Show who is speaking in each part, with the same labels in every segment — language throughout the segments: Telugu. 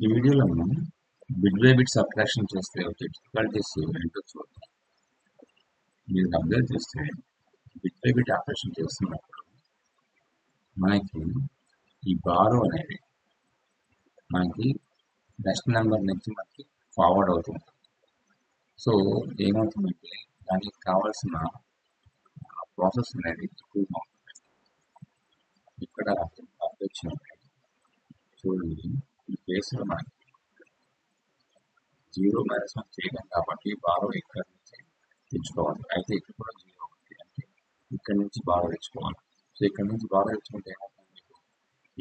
Speaker 1: ఈ వీడియోలో మనం బిట్ బై బిట్ సబ్ట్రాక్షన్ చేస్తే వచ్చే డిఫికల్టీస్ ఏంటో చూద్దాం. మీరు అబ్జర్వ్ చేస్తే బిట్ బై బిట్ ఆపరేషన్ చేస్తున్నప్పుడు మనకి ఈ బారో అనేది మనకి నెక్స్ట్ నెంబర్ నుంచి మనకి ఫార్వర్డ్ అవుతుంది. సో ఏమవుతుందంటే దానికి కావాల్సిన ప్రాసెస్ అనేది ఎక్కువగా ఉంటుంది. ఇక్కడ అబ్జర్వ్ చేయండి, చూడండి ఈ కేసులో మనకి 0-1 చేయలేం కాబట్టి బారో ఇక్కడ నుంచి తెచ్చుకోవాలి. అయితే ఇక్కడ కూడా 0 ఉంది అంటే ఇక్కడ నుంచి బారో తెచ్చుకోవాలి. సో ఇక్కడ నుంచి బారో తెచ్చుకుంటే ఏమవుతుంది, మీకు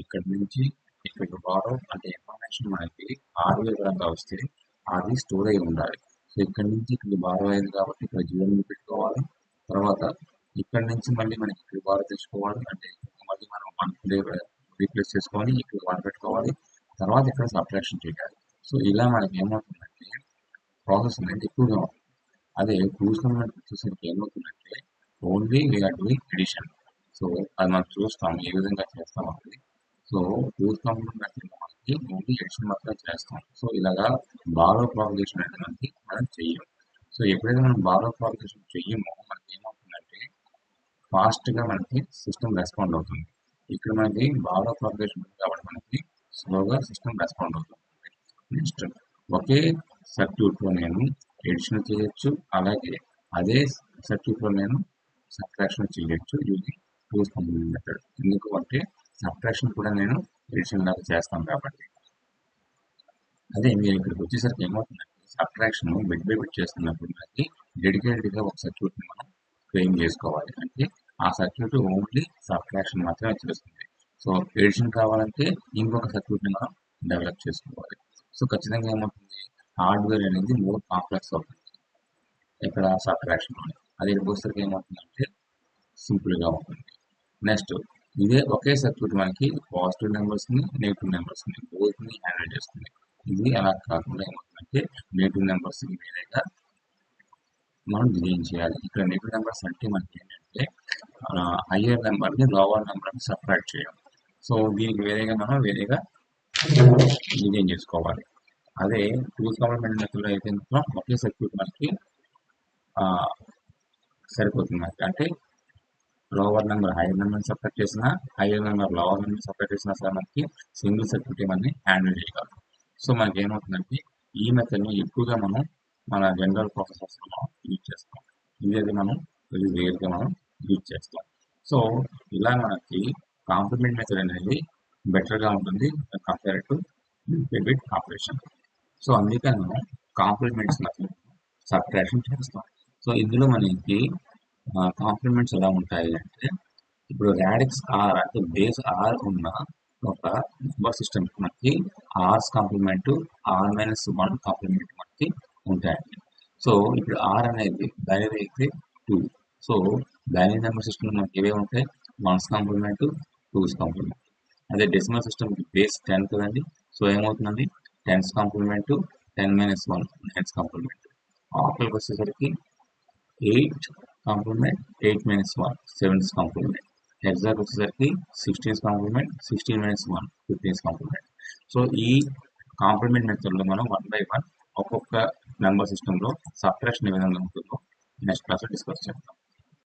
Speaker 1: ఇక్కడ నుంచి ఇక్కడికి బారో అంటే ఇన్ఫర్మేషన్ మనకి హార్డ్వేర్ పరంగా వస్తే అది స్టోర్ అయి ఉండాలి. సో ఇక్కడ నుంచి ఇక్కడ బారో అయింది కాబట్టి ఇక్కడ 0 పెట్టుకోవాలి. తర్వాత ఇక్కడ నుంచి మళ్ళీ మనకి ఇక్కడ బారో తెచ్చుకోవాలి అంటే మళ్ళీ మనం 1 రీప్లేస్ చేసుకోవాలి, ఇక్కడ 1 పెట్టుకోవాలి, తర్వాత ఇక్కడ సబ్ట్రాక్షన్ చేయాలి. సో ఇలా మనకి ఏమవుతుందంటే ప్రాసెస్ అనేది ఎక్కువగా ఉంటుంది. అదే టూస్ కంప్లీమెంట్ వచ్చేసరికి ఏమవుతుందంటే only we are doing addition. So అది మనం చూస్తాం ఏ విధంగా చేస్తాం అనేది. సో టూస్ కంప్లీమెంట్ మనకి ఓన్లీ ఎడిషన్ మాత్రమే చేస్తాం. సో ఇలాగా బారో ప్రాపగేషన్ అనేది మనకి మనం చెయ్యం. సో ఎప్పుడైతే మనం బారో ప్రాపగేషన్ చెయ్యమో మనకి ఏమవుతుందంటే ఫాస్ట్గా మనకి సిస్టమ్ రెస్పాండ్ అవుతుంది. ఇక్కడ మనకి బారో ప్రాపగేషన్ ఉంది కాబట్టి మనకి స్లోగా సిస్టమ్ రెస్పాండ్ అవుతుంది. నెక్స్ట్ ఒకే సర్క్యూట్లో నేను ఎడిషన్ చేయొచ్చు, అలాగే అదే సర్క్యూట్లో నేను సబ్ట్రాక్షన్ చేయొచ్చు యూజింగ్ టూస్ కంప్లీమెంట్ మెథడ్. ఎందుకు అంటే సబ్ట్రాక్షన్ కూడా నేను ఎడిషన్ లాగా చేస్తాను కాబట్టి. అదే మీరు ఇక్కడికి వచ్చేసరికి ఏమవుతుందంటే సబ్ట్రాక్షన్ బిట్ బై బిట్ చేస్తున్నప్పుడు మనకి డెడికేటెడ్గా ఒక సర్క్యూట్ని మనం ఫ్రేమ్ చేసుకోవాలి. అంటే ఆ సర్క్యూట్ ఓన్లీ సబ్ట్రాక్షన్ మాత్రమే చేస్తుంది. సో ఎడిషన్ కావాలంటే ఇంకొక సర్క్యూట్ని మనం డెవలప్ చేసుకోవాలి. సో ఖచ్చితంగా ఏమవుతుంది, హార్డ్వేర్ అనేది మోర్ కాంప్లెక్స్ అవుతుంది ఇక్కడ సబ్ట్రాక్షన్. అది ఇక్కడికి వచ్చేసరికి ఏమవుతుందంటే సింపుల్గా ఉంటుంది. నెక్స్ట్ ఇదే ఒకే సర్క్యూట్ మనకి పాజిటివ్ నెంబర్స్ని నెగిటివ్ నెంబర్స్ని బోత్ని హ్యాండిల్ చేస్తుంది. ఇది అలా కాకుండా ఏమవుతుందంటే నెగిటివ్ నెంబర్స్ని వేరేగా మనం డిజైన్ చేయాలి. ఇక్కడ నెగిటివ్ నెంబర్స్ అంటే మనకి ఏంటంటే హయ్యర్ నెంబర్ని లోవర్ నెంబర్ని సబ్ట్రాక్ట్ చేయాలి. సో దీనికి వేరేగా మనం వేరేగా డిజైన్ చేసుకోవాలి. అదే టూస్ కంప్లీమెంట్ మెథడ్లో అయితే మాత్రం ఒకే సర్క్యూట్ మనకి సరిపోతుంది మనకి. అంటే lower number higher number separate చేసిన, higher number lower number separate చేసినా సరే మనకి సింగిల్ సర్క్యూట్ మనని హ్యాండిల్ చేయగలం. సో మనకి ఏమవుతుందంటే ఈ మెథడ్ని ఎక్కువగా మనం మన జనరల్ ప్రాసెసర్స్లో మనం యూజ్ చేస్తాం. ఇది మనం ఇది రేర్గా మనం యూజ్ చేస్తాం. సో ఇలా మనకి కాంప్లిమెంట్ మెథడ్ అనేది బెటర్గా ఉంటుంది compare to bit bit operation. So అందుకని మనం కాంప్లిమెంట్స్ మెథడ్ సబ్ట్రాక్షన్ చేస్తాం. సో ఇందులో మనకి కాంప్లిమెంట్స్ ఎలా ఉంటాయి అంటే ఇప్పుడు రాడిక్స్ ఆర్ అంటే బేస్ ఆర్ ఉన్న ఒక నెంబర్ సిస్టమ్ మనకి ఆర్స్ కాంప్లిమెంట్ R-1 కాంప్లిమెంట్ మనకి ఉంటాయండి. సో ఇప్పుడు ఆర్ అనేది బైనరీ అయితే 2. సో బైనరీ నెంబర్ సిస్టమ్ మనకి ఏవే ఉంటాయి, 1's కాంప్లిమెంట్, 2's కాంప్లిమెంట్. అదే డెసిమల్ సిస్టమ్ బేస్ 10 కదండి. సో ఏమవుతుందండి 10's కాంప్లిమెంట్ 10-1 9's కాంప్లిమెంట్. ఆకలికి వచ్చేసరికి 8 కాంప్లిమెంట్ 8-1 7's కాంప్లిమెంట్. హెక్సాకి వచ్చేసరికి 16's complement 16-1 15's complement. So ఈ కాంప్లిమెంట్ మెథడ్లో మనం 1 by 1 ఒక్కొక్క నెంబర్ సిస్టంలో సబ్ట్రాక్షన్ ఏ విధంగా ఉంటుందో నెక్స్ట్ క్లాస్లో డిస్కస్ చేద్దాం.